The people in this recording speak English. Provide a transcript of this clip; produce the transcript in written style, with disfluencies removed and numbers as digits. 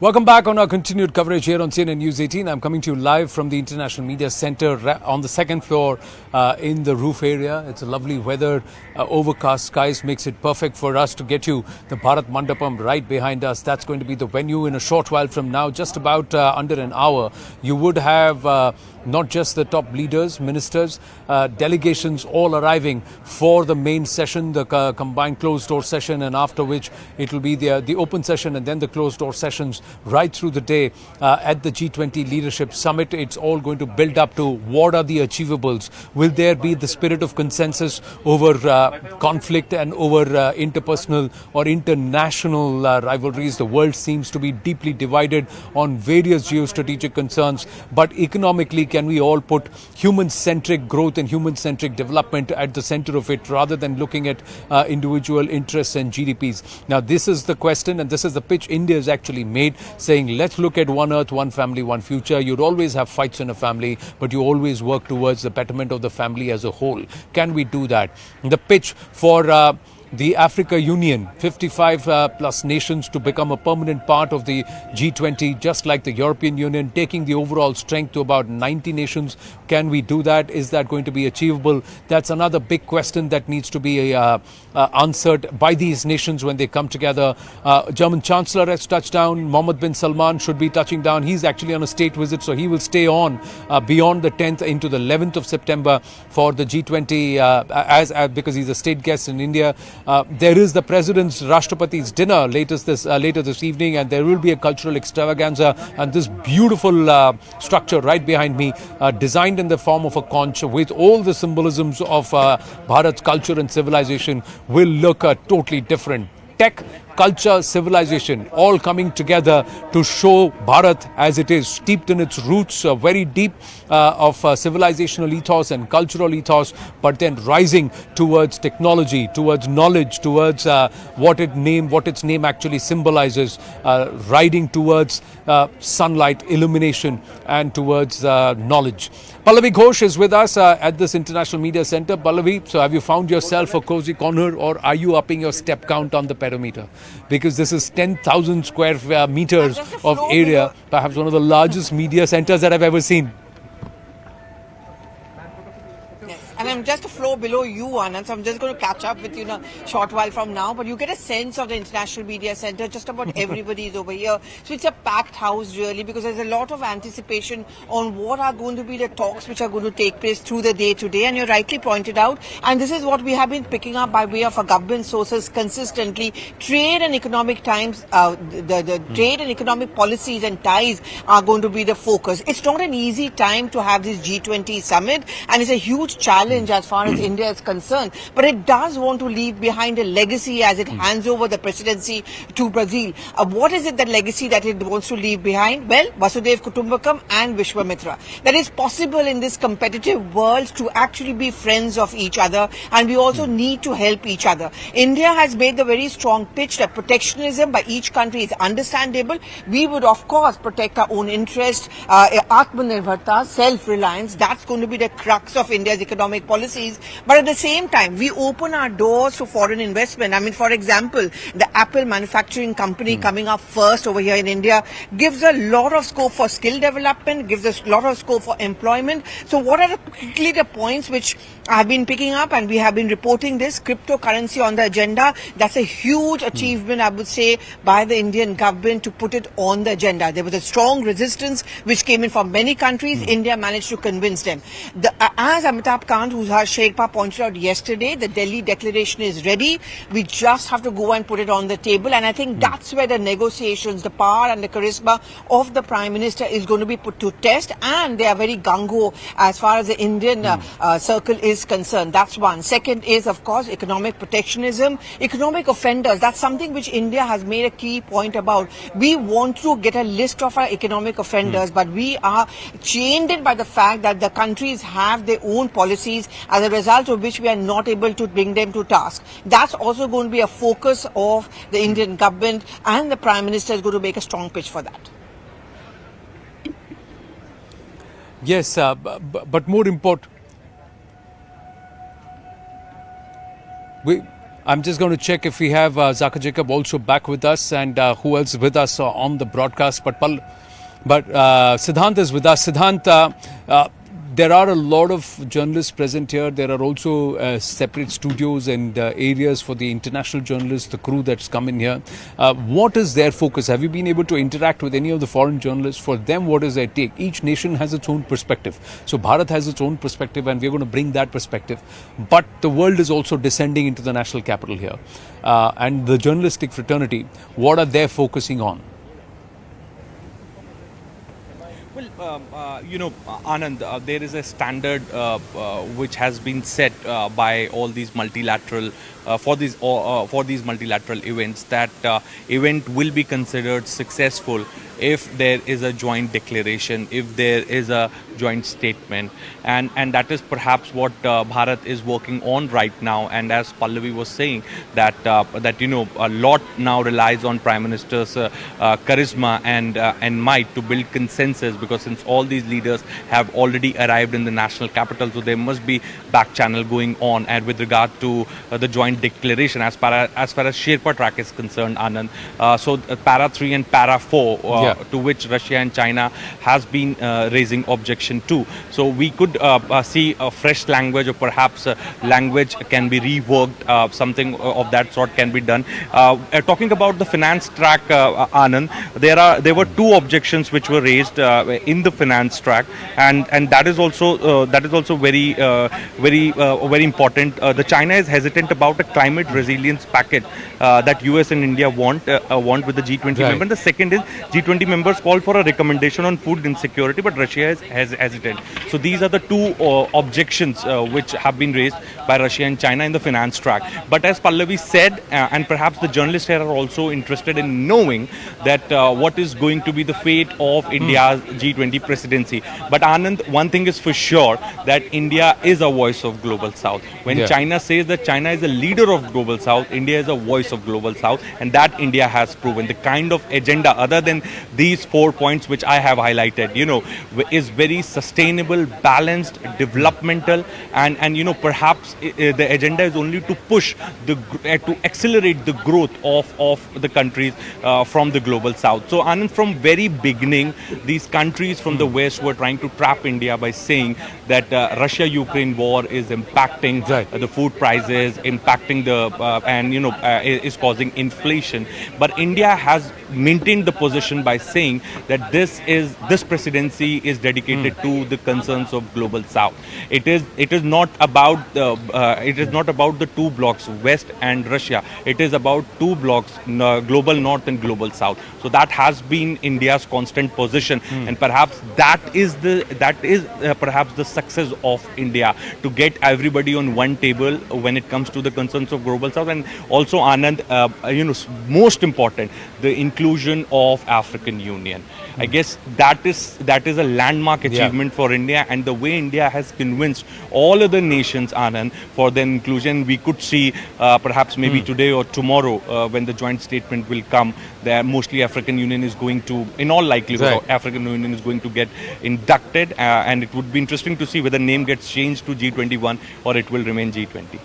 Welcome back on our continued coverage here on CNN News 18. I'm coming to you live from the International Media Center on the second floor in the roof area. It's a lovely weather, overcast skies makes it perfect for us to get you the Bharat Mandapam right behind us. That's going to be the venue in a short while from now, just about under an hour. You would have not just the top leaders, ministers, delegations all arriving for the main session, the combined closed-door session, and after which it will be the open session and then the closed-door sessions right through the day at the G20 Leadership Summit. It's all going to build up to what are the achievables. Will there be the spirit of consensus over conflict and over interpersonal or international rivalries? The world seems to be deeply divided on various geostrategic concerns, but economically, can we all put human-centric growth and human-centric development at the center of it rather than looking at individual interests and GDPs? Now, this is the question, and this is the pitch India has actually made, saying let's look at one earth, one family, one future. You'd always have fights in a family, but you always work towards the betterment of the family as a whole. Can we do that? The pitch for the Africa Union, 55 plus nations to become a permanent part of the G20, just like the European Union, taking the overall strength to about 90 nations. Can we do that? Is that going to be achievable? That's another big question that needs to be answered by these nations when they come together. German Chancellor has touched down. Mohammed bin Salman should be touching down. He's actually on a state visit, so he will stay on beyond the 10th into the 11th of September for the G20 because he's a state guest in India. There is the President's Rashtrapati's dinner later this evening, and there will be a cultural extravaganza. And this beautiful structure right behind me, designed in the form of a conch with all the symbolisms of Bharat's culture and civilization, will look totally different. Tech, culture, civilization, all coming together to show Bharat as it is, steeped in its roots, very deep of civilizational ethos and cultural ethos, but then rising towards technology, towards knowledge, towards what its name actually symbolizes, riding towards sunlight, illumination, and towards knowledge. Pallavi Ghosh is with us at this International Media Center. Pallavi, so have you found yourself a cozy corner, or are you upping your step count on the pedometer? Because this is 10,000 square meters of area, perhaps one of the largest media centers that I've ever seen. And I'm just a floor below you, Anand, so I'm just going to catch up with you in a short while from now. But you get a sense of the International Media Center. Just about everybody is over here. So it's a packed house, really, because there's a lot of anticipation on what are going to be the talks which are going to take place through the day today. And you rightly pointed out, and this is what we have been picking up by way of our government sources consistently, trade and economic trade and economic policies and ties are going to be the focus. It's not an easy time to have this G20 summit, and it's a huge challenge as far as India is concerned, but it does want to leave behind a legacy as it hands over the presidency to Brazil. What is it, that legacy that it wants to leave behind? Well, Vasudhaiva Kutumbakam and Vishwamitra. That is possible in this competitive world to actually be friends of each other, and we also need to help each other. India has made the very strong pitch that protectionism by each country is understandable. We would, of course, protect our own interest, Atmanirbharta, self-reliance. That's going to be the crux of India's economic policies, but at the same time we open our doors to foreign investment. I mean, for example, the Apple manufacturing company coming up first over here in India gives a lot of scope for skill development, gives us a lot of scope for employment. So what are quickly the points which I've been picking up, and we have been reporting this? Cryptocurrency on the agenda. That's a huge achievement, I would say, by the Indian government to put it on the agenda. There was a strong resistance which came in from many countries. India managed to convince them. As Amitabh Kant, who's our Sherpa, pointed out yesterday, the Delhi declaration is ready. We just have to go and put it on the table, and I think that's where the negotiations, the power and the charisma of the Prime Minister is going to be put to test, and they are very gung-ho as far as the Indian circle is concerned. That's one. Second is, of course, economic protectionism, economic offenders. That's something which India has made a key point about. We want to get a list of our economic offenders, but we are chained in by the fact that the countries have their own policies, as a result of which we are not able to bring them to task. That's also going to be a focus of the Indian government, and the Prime Minister is going to make a strong pitch for that. Yes, but more important, I'm just going to check if we have Zaka Jacob also back with us and who else with us on the broadcast. But Siddhant is with us. Siddhant, there are a lot of journalists present here. There are also separate studios and areas for the international journalists, the crew that's come in here. What is their focus? Have you been able to interact with any of the foreign journalists? For them, what is their take? Each nation has its own perspective. So Bharat has its own perspective, and we're going to bring that perspective. But the world is also descending into the national capital here. And the journalistic fraternity, what are they focusing on? Well, Anand, there is a standard which has been set by all these multilateral for these multilateral events that event will be considered successful if there is a joint declaration, if there is a joint statement, and that is perhaps what Bharat is working on right now. And as Pallavi was saying, that a lot now relies on Prime Minister's charisma and might to build consensus, because since all these leaders have already arrived in the national capital, so there must be back channel going on. And with regard to the joint declaration, as far as Sherpa track is concerned, Anand, so Para 3 and Para 4, to which Russia and China has been raising objection to. So we could see a fresh language, or perhaps language can be reworked, something of that sort can be done. Talking about the finance track, Anand, there were two objections which were raised in the finance track, and that is also very important. The China is hesitant about a climate resilience package that US and India want with the G20 Right. member. The second is G20 members called for a recommendation on food insecurity, but Russia is hesitant. So these are the two objections which have been raised by Russia and China in the finance track. But as Pallavi said, and perhaps the journalists here are also interested in knowing that what is going to be the fate of India's G20 presidency. But Anand, one thing is for sure, that India is a voice of Global South. When China says that China is a leader of Global South, India is a voice of Global South, and that India has proven. The kind of agenda, other than these 4 points which I have highlighted, is very sustainable, balanced, developmental, and perhaps the agenda is only to push to accelerate the growth of the countries from the Global South. So Anand, from very beginning, these countries from the West were trying to trap India by saying that Russia-Ukraine war is impacting the food prices, impacting is causing inflation. But India has maintained the position by saying that this presidency is dedicated to the concerns of Global South. It is not about the two blocks, West and Russia. It is about two blocks, Global North and Global South. So that has been India's constant position, and perhaps that is perhaps the success of India, to get everybody on one table when it comes to the concerns of Global South. And also, Anand, most important, the inclusion of African Union. I guess that is a landmark achievement for India, and the way India has convinced all other nations, Anand, for their inclusion. We could see perhaps maybe today or tomorrow when the joint statement will come, that mostly African Union is going to, in all likelihood, African Union is going to get inducted, and it would be interesting to see whether name gets changed to G21 or it will remain G20.